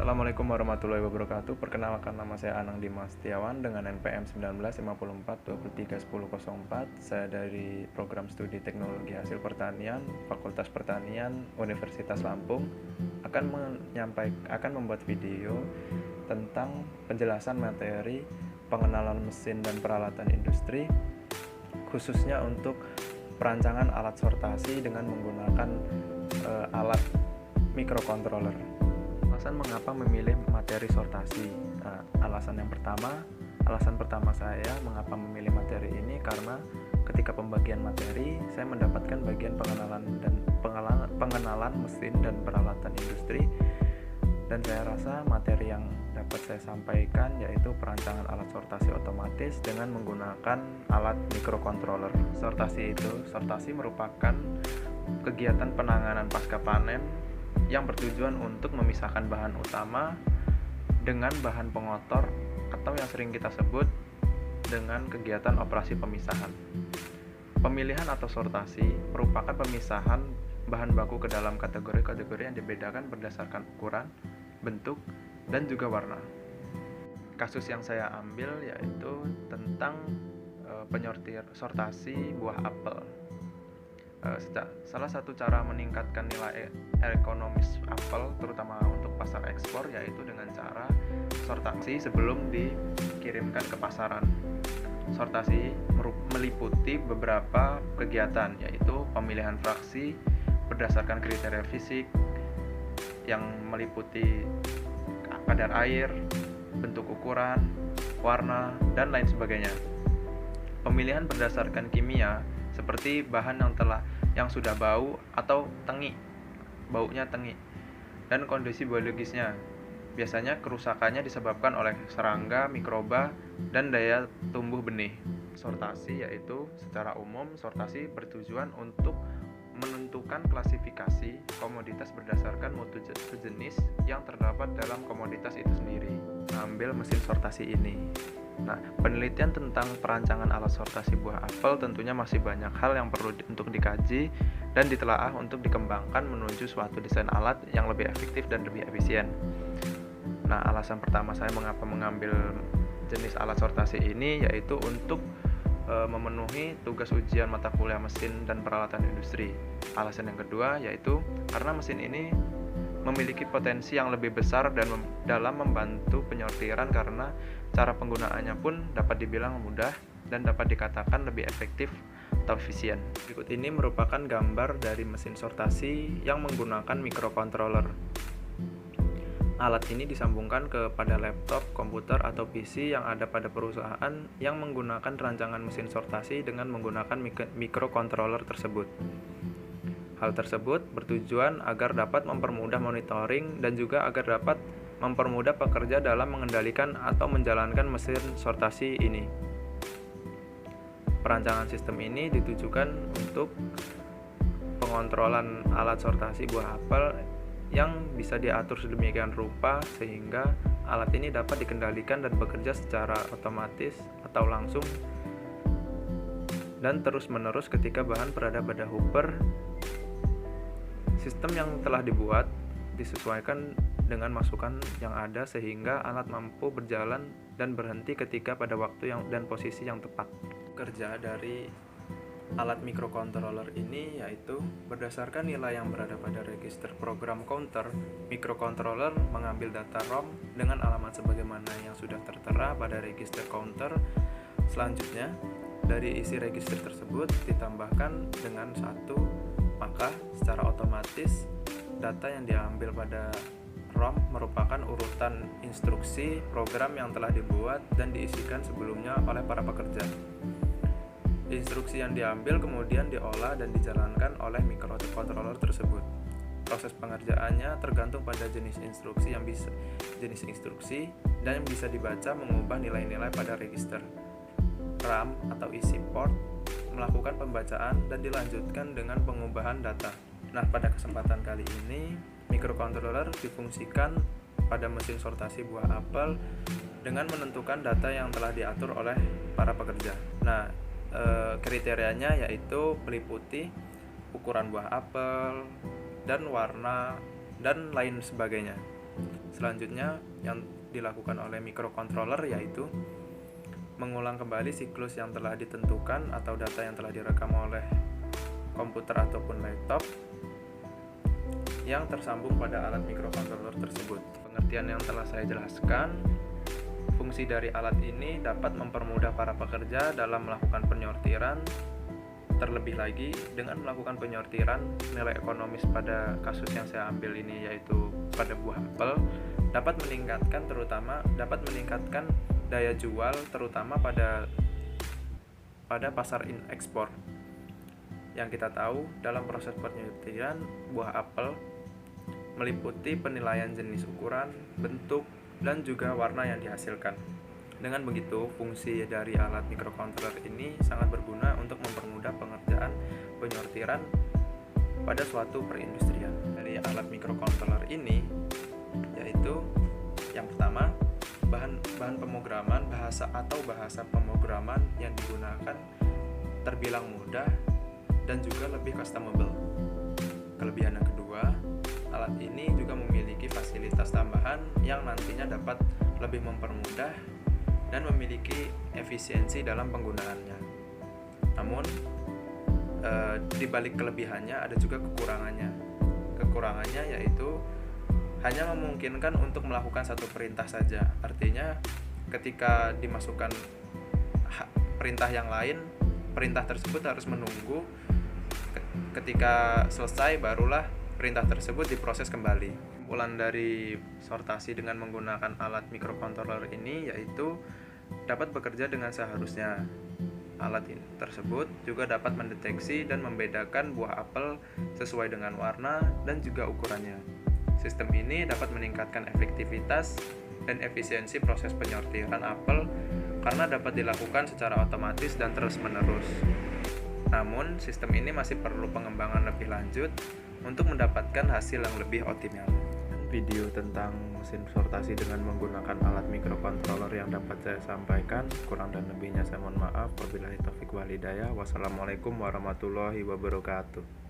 Assalamualaikum warahmatullahi wabarakatuh. Perkenalkan, nama saya Anang Dimas Setiawan dengan NPM 1954 Saya dari Program Studi Teknologi Hasil Pertanian, Fakultas Pertanian, Universitas Lampung akan membuat video tentang penjelasan materi pengenalan mesin dan peralatan industri, khususnya untuk perancangan alat sortasi dengan menggunakan alat microcontroller. Alasan mengapa memilih materi sortasi. Alasan pertama saya mengapa memilih materi ini karena ketika pembagian materi saya mendapatkan bagian pengenalan mesin dan peralatan industri, dan saya rasa materi yang dapat saya sampaikan yaitu perancangan alat sortasi otomatis dengan menggunakan alat microcontroller. Sortasi merupakan kegiatan penanganan pasca panen yang bertujuan untuk memisahkan bahan utama dengan bahan pengotor atau yang sering kita sebut dengan kegiatan operasi pemisahan. Pemilihan atau sortasi merupakan pemisahan bahan baku ke dalam kategori-kategori yang dibedakan berdasarkan ukuran, bentuk, dan juga warna. Kasus yang saya ambil yaitu tentang sortasi buah apel. Salah satu cara meningkatkan nilai ekonomis apel terutama untuk pasar ekspor yaitu dengan cara sortasi sebelum dikirimkan ke pasaran. Sortasi meliputi beberapa kegiatan yaitu pemilihan fraksi berdasarkan kriteria fisik yang meliputi kadar air, bentuk ukuran, warna, dan lain sebagainya. Pemilihan berdasarkan kimia seperti bahan yang sudah bau atau baunya tengi, dan kondisi biologisnya. Biasanya kerusakannya disebabkan oleh serangga, mikroba, dan daya tumbuh benih. Sortasi yaitu secara umum sortasi bertujuan untuk menentukan klasifikasi komoditas berdasarkan mutu sejenis yang terdapat dalam komoditas itu sendiri. Ambil mesin sortasi ini. Nah, penelitian tentang perancangan alat sortasi buah apel tentunya masih banyak hal yang perlu untuk dikaji dan ditelaah untuk dikembangkan menuju suatu desain alat yang lebih efektif dan lebih efisien. Nah, alasan pertama saya mengapa mengambil jenis alat sortasi ini yaitu untuk memenuhi tugas ujian mata kuliah mesin dan peralatan industri. Alasan yang kedua yaitu karena mesin ini memiliki potensi yang lebih besar dan dalam membantu penyortiran karena cara penggunaannya pun dapat dibilang mudah dan dapat dikatakan lebih efektif atau efisien. Berikut ini merupakan gambar dari mesin sortasi yang menggunakan microcontroller. Alat ini disambungkan kepada laptop, komputer, atau PC yang ada pada perusahaan yang menggunakan rancangan mesin sortasi dengan menggunakan microcontroller tersebut. Hal tersebut bertujuan agar dapat mempermudah monitoring dan juga agar dapat mempermudah pekerja dalam mengendalikan atau menjalankan mesin sortasi ini. Perancangan sistem ini ditujukan untuk pengontrolan alat sortasi buah apel yang bisa diatur sedemikian rupa sehingga alat ini dapat dikendalikan dan bekerja secara otomatis atau langsung dan terus-menerus ketika bahan berada pada hopper. Sistem yang telah dibuat disesuaikan dengan masukan yang ada sehingga alat mampu berjalan dan berhenti ketika pada waktu dan posisi yang tepat. Kerja dari alat microcontroller ini yaitu berdasarkan nilai yang berada pada register program counter, microcontroller mengambil data ROM dengan alamat sebagaimana yang sudah tertera pada register counter. Selanjutnya, dari isi register tersebut ditambahkan dengan 1, maka secara otomatis data yang diambil pada ROM merupakan urutan instruksi program yang telah dibuat dan diisikan sebelumnya oleh para pekerja. Instruksi yang diambil kemudian diolah dan dijalankan oleh microcontroller tersebut. Proses pengerjaannya tergantung pada jenis instruksi dan yang bisa dibaca mengubah nilai-nilai pada register. RAM atau isi port melakukan pembacaan dan dilanjutkan dengan pengubahan data. Nah, pada kesempatan kali ini microcontroller difungsikan pada mesin sortasi buah apel dengan menentukan data yang telah diatur oleh para pekerja. Nah, kriterianya yaitu meliputi ukuran buah apel dan warna dan lain sebagainya. Selanjutnya yang dilakukan oleh microcontroller yaitu mengulang kembali siklus yang telah ditentukan atau data yang telah direkam oleh komputer ataupun laptop yang tersambung pada alat microcontroller tersebut. Pengertian yang telah saya jelaskan, fungsi dari alat ini dapat mempermudah para pekerja dalam melakukan penyortiran. Terlebih lagi dengan melakukan penyortiran, nilai ekonomis pada kasus yang saya ambil ini yaitu pada buah apel dapat meningkatkan daya jual terutama pada pasar ekspor. Yang kita tahu dalam proses penyortiran buah apel meliputi penilaian jenis ukuran, bentuk, dan juga warna yang dihasilkan. Dengan begitu, fungsi dari alat microcontroller ini sangat berguna untuk mempermudah pengerjaan penyortiran pada suatu perindustrian. Dari alat microcontroller ini yaitu yang pertama, bahan pemrograman bahasa pemrograman yang digunakan terbilang mudah dan juga lebih customable. Kelebihan yang kedua, alat ini juga memiliki fasilitas tambahan yang nantinya dapat lebih mempermudah dan memiliki efisiensi dalam penggunaannya. Namun, di balik kelebihannya ada juga kekurangannya. Kekurangannya yaitu hanya memungkinkan untuk melakukan satu perintah saja. Artinya, ketika dimasukkan perintah yang lain, perintah tersebut harus menunggu ketika selesai barulah perintah tersebut diproses kembali. Kesimpulan dari sortasi dengan menggunakan alat microcontroller ini yaitu dapat bekerja dengan seharusnya. Alat tersebut juga dapat mendeteksi dan membedakan buah apel sesuai dengan warna dan juga ukurannya. Sistem ini dapat meningkatkan efektivitas dan efisiensi proses penyortiran apel karena dapat dilakukan secara otomatis dan terus-menerus. Namun, sistem ini masih perlu pengembangan lebih lanjut untuk mendapatkan hasil yang lebih optimal. Video tentang mesin sortasi dengan menggunakan alat microcontroller yang dapat saya sampaikan, kurang dan lebihnya saya mohon maaf. Wabillahi taufiq wal hidayah. Wassalamualaikum warahmatullahi wabarakatuh.